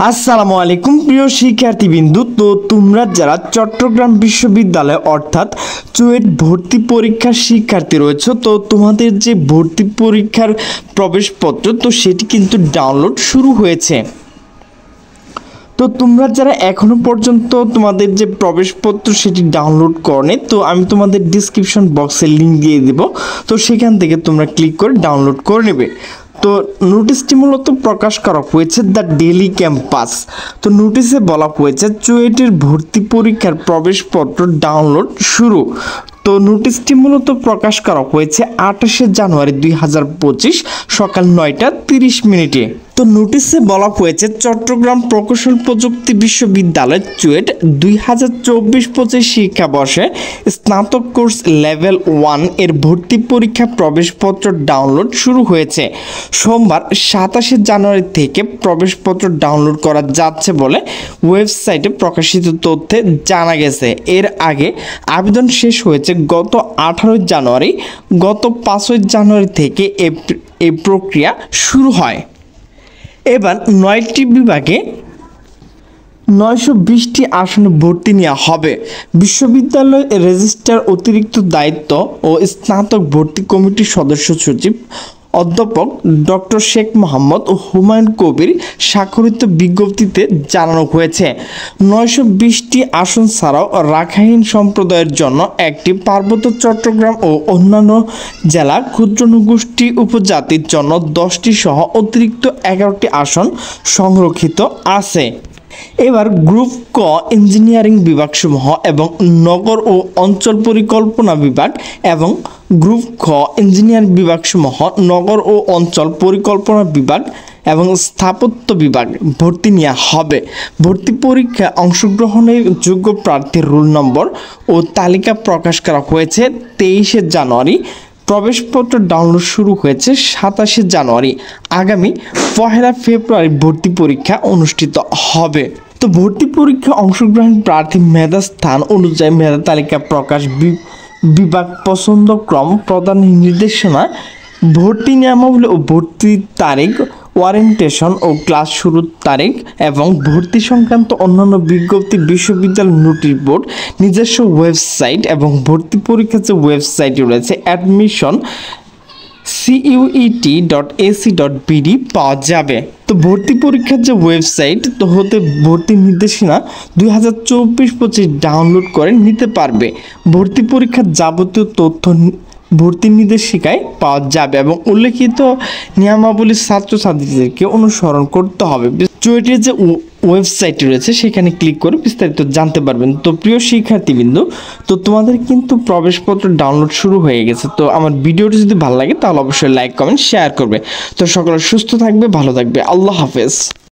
আসসালামু আলাইকুম প্রিয় শিক্ষার্থীবৃন্দু। তো তোমরা যারা চট্টগ্রাম বিশ্ববিদ্যালয় অর্থাৎ চুয়েট ভর্তি পরীক্ষার শিক্ষার্থী রয়েছে, তো তোমাদের যে ভর্তি পরীক্ষার প্রবেশপত্র তো সেটি কিন্তু ডাউনলোড শুরু হয়েছে। তো তোমরা যারা এখনো পর্যন্ত তোমাদের যে প্রবেশপত্র সেটি ডাউনলোড করনি, তো আমি তোমাদের ডিসক্রিপশন বক্সে লিঙ্ক দিয়ে দেব, তো সেখান থেকে তোমরা ক্লিক করে ডাউনলোড করে নেবে। তো নোটিশটি মূলত প্রকাশ করা হয়েছে দ্য ডেইলি ক্যাম্পাস। তো নোটিশে বলা হয়েছে চুয়েটের ভর্তি পরীক্ষার প্রবেশপত্র ডাউনলোড শুরু। তো নোটিশটি মূলত প্রকাশ করা হয়েছে 28শে জানুয়ারি 2025 সকাল 9টা 30 মিনিটে। তো নোটিশে বলা হয়েছে চট্টগ্রাম প্রকৌশল প্রযুক্তি বিশ্ববিদ্যালয় চুয়েট 2024-25 শিক্ষাবর্ষে স্নাতক কোর্স লেভেল 1 এর ভর্তি পরীক্ষা প্রবেশপত্র ডাউনলোড শুরু হয়েছে। সোমবার 27শে জানুয়ারি থেকে প্রবেশপত্র ডাউনলোড করা যাচ্ছে বলে ওয়েবসাইটে প্রকাশিত তথ্যে জানা গেছে। এর আগে আবেদন শেষ হয়েছে গত 18 জানুয়ারি। গত 5 জানুয়ারি থেকে এই প্রক্রিয়া শুরু হয়। এবার 9টি বিভাগে 920টি আসনে ভর্তি নেওয়া হবে। বিশ্ববিদ্যালয় রেজিস্ট্রার অতিরিক্ত দায়িত্ব ও স্নাতক ভর্তি কমিটির সদস্য সচিব অধ্যাপক ডক্টর শেখ মোহাম্মদ হুমায়ুন কবির স্বাক্ষরিত বিজ্ঞপ্তিতে জানানো হয়েছে 920টি আসন ছাড়াও রাখাইন সম্প্রদায়ের জন্য একটি, পার্বত্য চট্টগ্রাম ও অন্যান্য জেলা ক্ষুদ্র নৃগোষ্ঠী উপজাতির জন্য 10টি সহ অতিরিক্ত 11টি আসন সংরক্ষিত আছে। এবার গ্রুপ ক ইঞ্জিনিয়ারিং বিভাগসমূহ এবং নগর ও অঞ্চল পরিকল্পনা বিভাগ এবং গ্রুপ খ ইঞ্জিনিয়ার বিভাগসমূহ নগর ও অঞ্চল পরিকল্পনা বিভাগ এবং স্থাপত্য বিভাগ ভর্তি নেওয়া হবে। ভর্তি পরীক্ষায় অংশগ্রহণের যোগ্য প্রার্থীর রোল নম্বর ও তালিকা প্রকাশ করা হয়েছে 23শে জানুয়ারি। প্রবেশপত্র ডাউনলোড শুরু হয়েছে 27শে জানুয়ারি। আগামী 1 ফেব্রুয়ারি ভর্তি পরীক্ষা অনুষ্ঠিত হবে। তো ভর্তি পরীক্ষা অংশগ্রহণ প্রার্থী মেধা স্থান অনুযায়ী মেধা তালিকা প্রকাশ, বিভাগ পছন্দক্রম প্রদান নির্দেশনা, ভর্তি নিয়মাবলী ও ভর্তির তারিখ, ওয়ারেন্টেশন ও ক্লাস শুরুর তারিখ এবং ভর্তি সংক্রান্ত অন্যান্য বিজ্ঞপ্তি বিশ্ববিদ্যালয় নোটিশ বোর্ড নিজস্ব ওয়েবসাইট এবং ভর্তি পরীক্ষার যে ওয়েবসাইটে রয়েছে admission cuet.ac.bd পাওয়া যাবে। তো ভর্তি পরীক্ষার যে ওয়েবসাইট তো হতে ভর্তি নির্দেশনা 2024-25 ডাউনলোড করে নিতে পারবে। ভর্তি পরীক্ষার যাবতীয় তথ্য ভর্তি নির্দেশিকায় পাওয়া যাবে এবং উল্লেখিত নিয়মাবলী ছাত্রছাত্রীদেরকে অনুসরণ করতে হবে। চুয়েটের যে ওয়েবসাইটটি রয়েছে সেখানে ক্লিক করে বিস্তারিত জানতে পারবেন। তো প্রিয় শিক্ষার্থীবৃন্দু, তো তোমাদের কিন্তু প্রবেশপত্র ডাউনলোড শুরু হয়ে গেছে। তো আমার ভিডিওটি যদি ভালো লাগে তাহলে অবশ্যই লাইক, কমেন্ট, শেয়ার করবে। তো সকলে সুস্থ থাকবে, ভালো থাকবে। আল্লাহ হাফেজ।